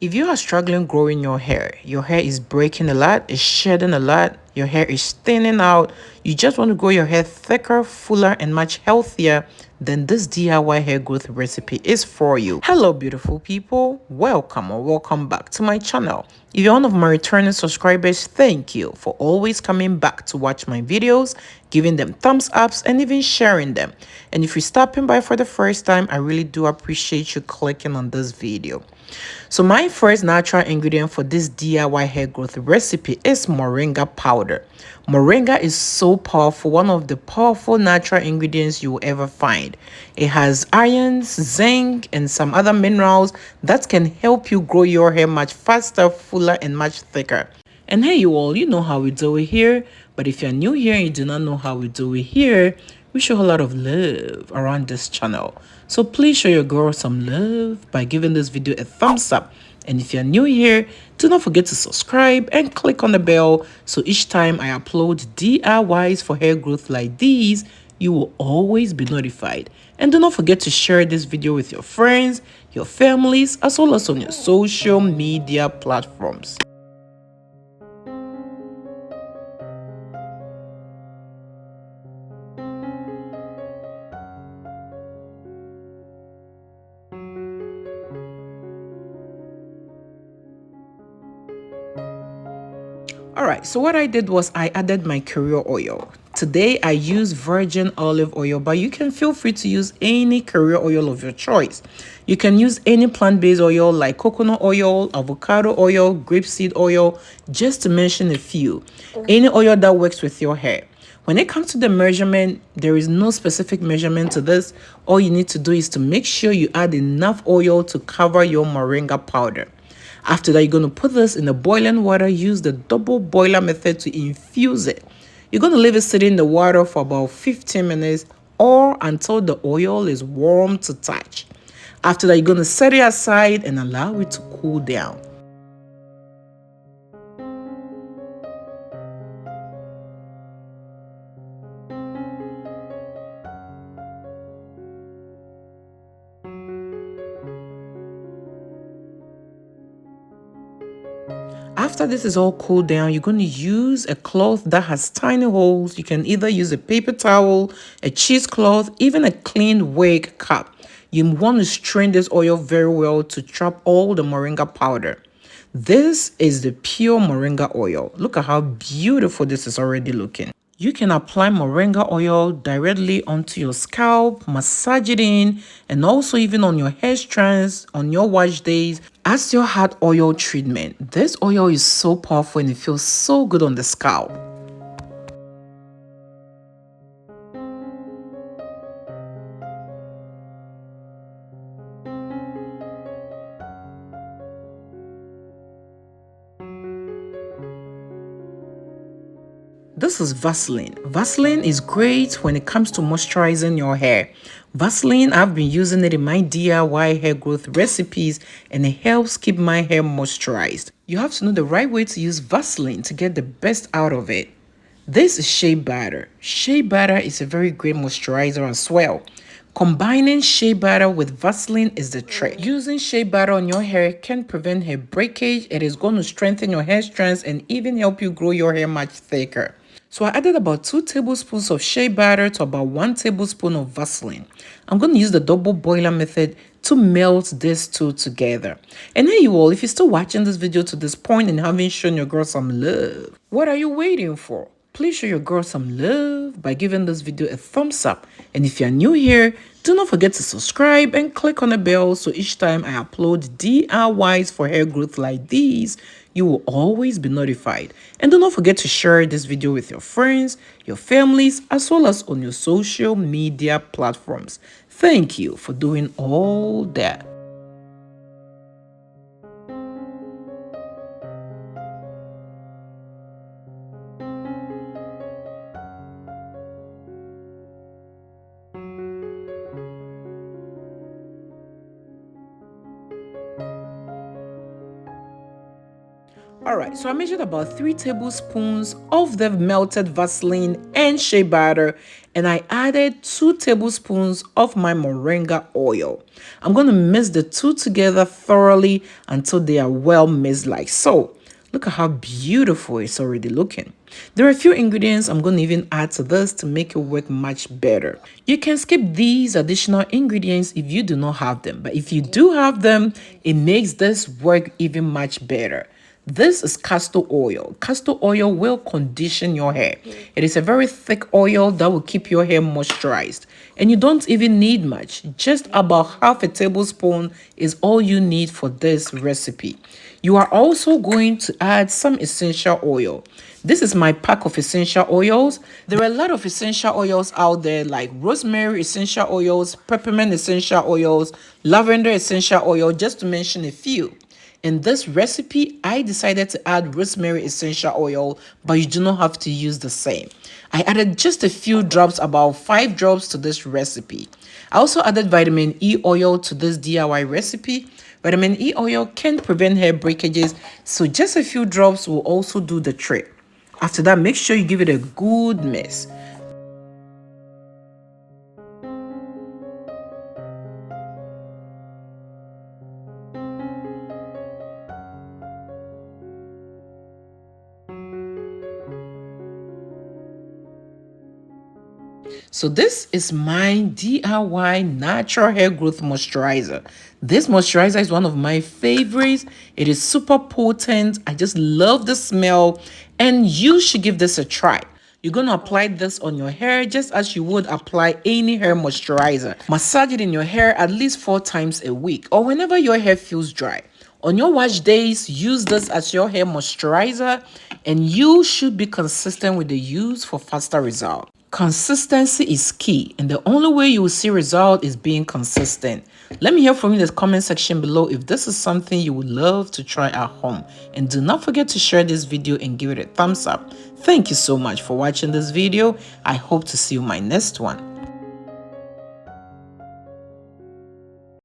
If you are struggling growing your hair is breaking a lot, it's shedding a lot, your hair is thinning out, you just want to grow your hair thicker, fuller, and much healthier, then this DIY hair growth recipe is for you. Hello, beautiful people. Welcome or welcome back to my channel. If you're one of my returning subscribers, thank you for always coming back to watch my videos, giving them thumbs ups, and even sharing them. And if you're stopping by for the first time, I really do appreciate you clicking on this video. So my first natural ingredient for this DIY hair growth recipe is moringa powder. Moringa is so powerful, one of the powerful natural ingredients you will ever find. It has irons, zinc, and some other minerals that can help you grow your hair much faster, fuller, and much thicker. And hey, you all, you know how we do it here. But if you're new here and you do not know how we do it here, we show a lot of love around this channel. So please show your girl some love by giving this video a thumbs up. And if you're new here, do not forget to subscribe and click on the bell so each time I upload DIYs for hair growth like these, you will always be notified. And do not forget to share this video with your friends, your families, as well as on your social media platforms. Alright, so what I did was I added my carrier oil. Today I use virgin olive oil, but you can feel free to use any carrier oil of your choice. You can use any plant-based oil like coconut oil, avocado oil, grapeseed oil, just to mention a few. Any oil that works with your hair. When it comes to the measurement, there is no specific measurement to this. All you need to do is to make sure you add enough oil to cover your moringa powder. After that, you're going to put this in the boiling water. Use the double boiler method to infuse it. You're going to leave it sitting in the water for about 15 minutes or until the oil is warm to touch. After that, you're going to set it aside and allow it to cool down. After this is all cooled down, you're going to use a cloth that has tiny holes. You can either use a paper towel, a cheesecloth, even a clean wig cap. You want to strain this oil very well to trap all the moringa powder. This is the pure moringa oil. Look at how beautiful this is already looking. You can apply moringa oil directly onto your scalp, massage it in, and also even on your hair strands, on your wash days, as your hot oil treatment. This oil is so powerful and it feels so good on the scalp. This is Vaseline. Vaseline is great when it comes to moisturizing your hair. Vaseline, I've been using it in my DIY hair growth recipes and it helps keep my hair moisturized. You have to know the right way to use Vaseline to get the best out of it. This is shea butter. Shea butter is a very great moisturizer as well. Combining shea butter with Vaseline is the trick. Using shea butter on your hair can prevent hair breakage. It is going to strengthen your hair strands and even help you grow your hair much thicker. So I added about 2 tablespoons of shea butter to about 1 tablespoon of Vaseline. I'm going to use the double boiler method to melt these two together. And hey you all, if you're still watching this video to this point and haven't shown your girl some love, what are you waiting for? Please show your girl some love by giving this video a thumbs up. And if you're new here, do not forget to subscribe and click on the bell so each time I upload DIYs for hair growth like these, you will always be notified. And do not forget to share this video with your friends, your families, as well as on your social media platforms. Thank you for doing all that. All right, so I measured about 3 tablespoons of the melted Vaseline and shea butter, and I added 2 tablespoons of my moringa oil. I'm going to mix the two together thoroughly until they are well mixed like so. Look at how beautiful it's already looking. There are a few ingredients I'm going to even add to this to make it work much better. You can skip these additional ingredients if you do not have them, but if you do have them, it makes this work even much better. This is castor oil. Castor oil will condition your hair. It is a very thick oil that will keep your hair moisturized. And you don't even need much. Just about half a tablespoon is all you need for this recipe. You are also going to add some essential oil. This is my pack of essential oils. There are a lot of essential oils out there like rosemary essential oils, peppermint essential oils, lavender essential oil, just to mention a few. In this recipe, I decided to add rosemary essential oil, but you do not have to use the same. I added just a few drops, about 5 drops to this recipe. I also added vitamin E oil to this DIY recipe. Vitamin E oil can prevent hair breakages, so just a few drops will also do the trick. After that, make sure you give it a good mix. So this is my DIY natural hair growth moisturizer. This moisturizer is one of my favorites. It is super potent. I just love the smell, and you should give this a try. You're going to apply this on your hair just as you would apply any hair moisturizer. Massage it in your hair at least 4 times a week or whenever your hair feels dry. On your wash days, use this as your hair moisturizer, and you should be consistent with the use for faster results. Consistency is key, and the only way you will see result is being consistent. Let me hear from you in the comment section below if this is something you would love to try at home. And do not forget to share this video and give it a thumbs up. Thank you so much for watching this video. I hope to see you in my next one.